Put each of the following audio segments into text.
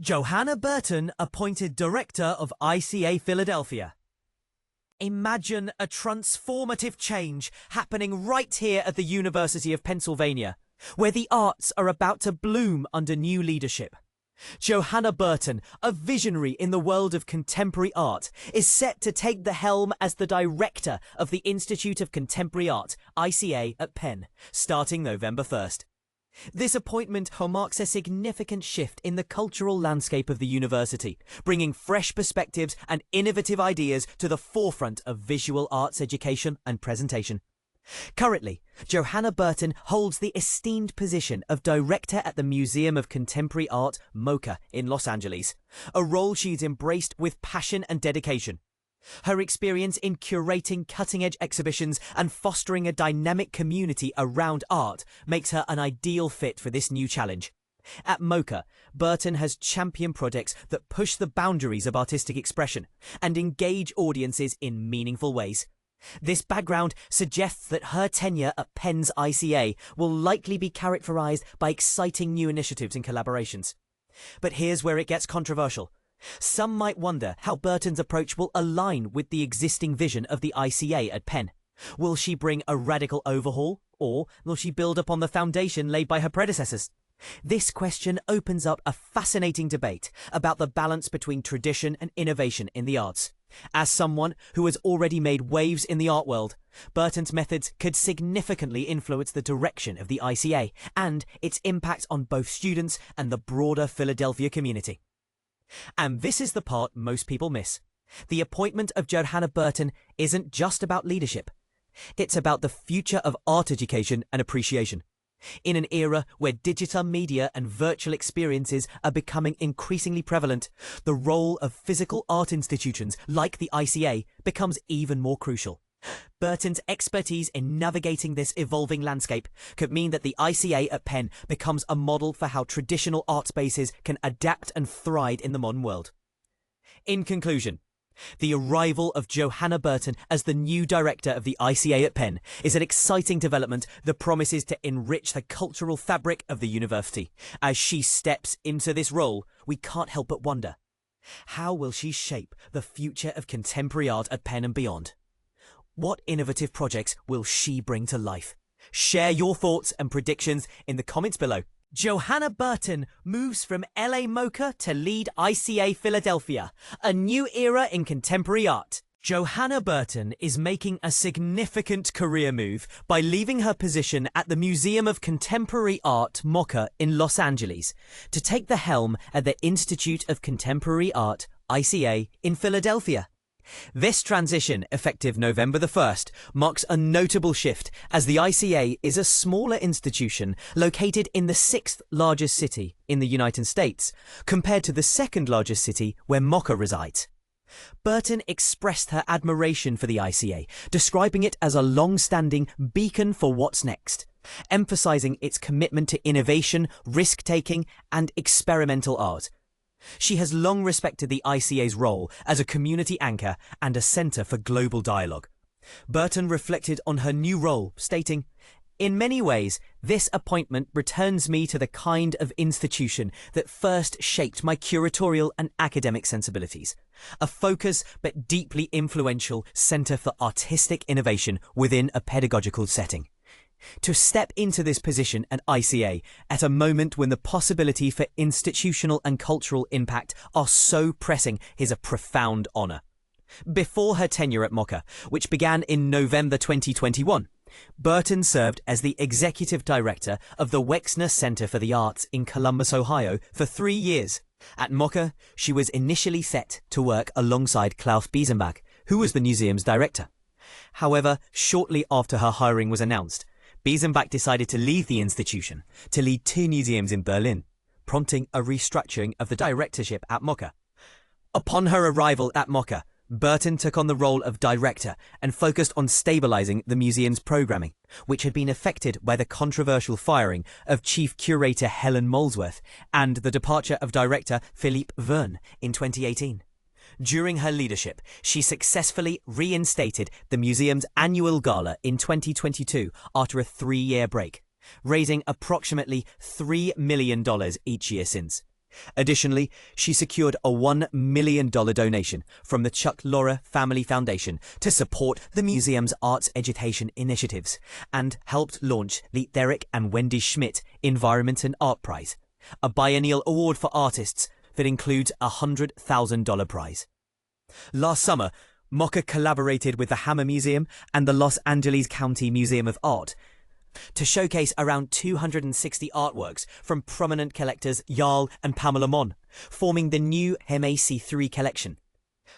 Johanna Burton appointed Director of ICA Philadelphia. Imagine a transformative change happening right here at the University of Pennsylvania, where the arts are about to bloom under new leadership. Johanna Burton, a visionary in the world of contemporary art, is set to take the helm as the director of the Institute of Contemporary Art, ICA, at Penn, starting November 1st. This appointment marks a significant shift in the cultural landscape of the university, bringing fresh perspectives and innovative ideas to the forefront of visual arts education and presentation. Currently, Johanna Burton holds the esteemed position of Director at the Museum of Contemporary Art, MOCA, in Los Angeles, a role she's embraced with passion and dedication. Her experience in curating cutting-edge exhibitions and fostering a dynamic community around art makes her an ideal fit for this new challenge. At MOCA, Burton has championed projects that push the boundaries of artistic expression and engage audiences in meaningful ways. This background suggests that her tenure at Penn's ICA will likely be characterized by exciting new initiatives and collaborations. But here's where it gets controversial. Some might wonder how Burton's approach will align with the existing vision of the ICA at Penn. Will she bring a radical overhaul, or will she build upon the foundation laid by her predecessors? This question opens up a fascinating debate about the balance between tradition and innovation in the arts. As someone who has already made waves in the art world, Burton's methods could significantly influence the direction of the ICA and its impact on both students and the broader Philadelphia community. And this is the part most people miss. The appointment of Johanna Burton isn't just about leadership. It's about the future of art education and appreciation. In an era where digital media and virtual experiences are becoming increasingly prevalent, the role of physical art institutions like the ICA becomes even more crucial. Burton's expertise in navigating this evolving landscape could mean that the ICA at Penn becomes a model for how traditional art spaces can adapt and thrive in the modern world. In conclusion, the arrival of Johanna Burton as the new director of the ICA at Penn is an exciting development that promises to enrich the cultural fabric of the university. As she steps into this role, we can't help but wonder, how will she shape the future of contemporary art at Penn and beyond? What innovative projects will she bring to life? Share your thoughts and predictions in the comments below. Johanna Burton moves from LA MOCA to lead ICA Philadelphia, a new era in contemporary art. Johanna Burton is making a significant career move by leaving her position at the Museum of Contemporary Art, MOCA, in Los Angeles, to take the helm at the Institute of Contemporary Art, ICA, in Philadelphia. This transition, effective November the 1st, marks a notable shift as the ICA is a smaller institution located in the 6th largest city in the United States, compared to the 2nd largest city where MOCA resides. Burton expressed her admiration for the ICA, describing it as a long-standing beacon for what's next, emphasizing its commitment to innovation, risk-taking, and experimental art. She has long respected the ICA's role as a community anchor and a centre for global dialogue. Burton reflected on her new role, stating, "In many ways, this appointment returns me to the kind of institution that first shaped my curatorial and academic sensibilities, a focused but deeply influential centre for artistic innovation within a pedagogical setting." To step into this position at ICA at a moment when the possibility for institutional and cultural impact are so pressing is a profound honour. Before her tenure at MOCA, which began in November 2021, Burton served as the Executive Director of the Wexner Center for the Arts in Columbus, Ohio, for 3 years. At MOCA, she was initially set to work alongside Klaus Biesenbach, who was the museum's director. However, shortly after her hiring was announced, Biesenbach decided to leave the institution to lead 2 museums in Berlin, prompting a restructuring of the directorship at MOCA. Upon her arrival at MOCA, Burton took on the role of director and focused on stabilizing the museum's programming, which had been affected by the controversial firing of chief curator Helen Molesworth and the departure of director Philippe Verne in 2018. During her leadership, she successfully reinstated the museum's annual gala in 2022 after a 3-year break, raising approximately $3 million each year since. Additionally, she secured a $1 million donation from the Chuck Lorre Family Foundation to support the museum's arts education initiatives and helped launch the Derek and Wendy Schmidt Environment and Art Prize, a biennial award for artists that includes a $100,000 prize. Last summer, MOCA collaborated with the Hammer Museum and the Los Angeles County Museum of Art to showcase around 260 artworks from prominent collectors Jarl and Pamela Mon, forming the new MAC3 collection.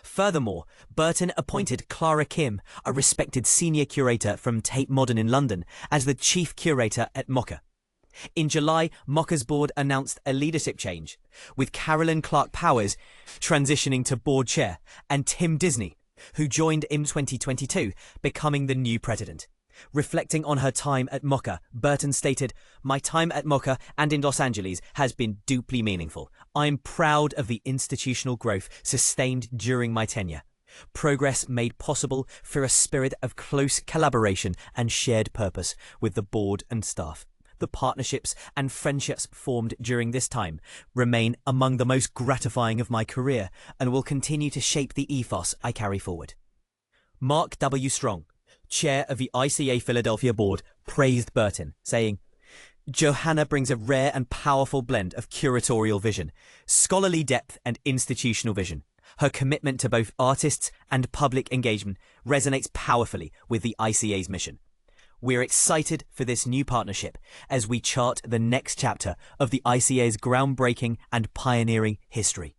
Furthermore, Burton appointed Clara Kim, a respected senior curator from Tate Modern in London, as the chief curator at MOCA. In July, MOCA's board announced a leadership change, with Carolyn Clark Powers transitioning to board chair and Tim Disney, who joined in 2022, becoming the new president. Reflecting on her time at MOCA, Burton stated, "My time at MOCA and in Los Angeles has been deeply meaningful. I'm proud of the institutional growth sustained during my tenure. Progress made possible through a spirit of close collaboration and shared purpose with the board and staff. The partnerships and friendships formed during this time remain among the most gratifying of my career and will continue to shape the ethos I carry forward." Mark W. Strong, chair of the ICA Philadelphia board, praised Burton, saying, "Johanna brings a rare and powerful blend of curatorial vision, scholarly depth and institutional vision. Her commitment to both artists and public engagement resonates powerfully with the ICA's mission. We're excited for this new partnership as we chart the next chapter of the ICA's groundbreaking and pioneering history."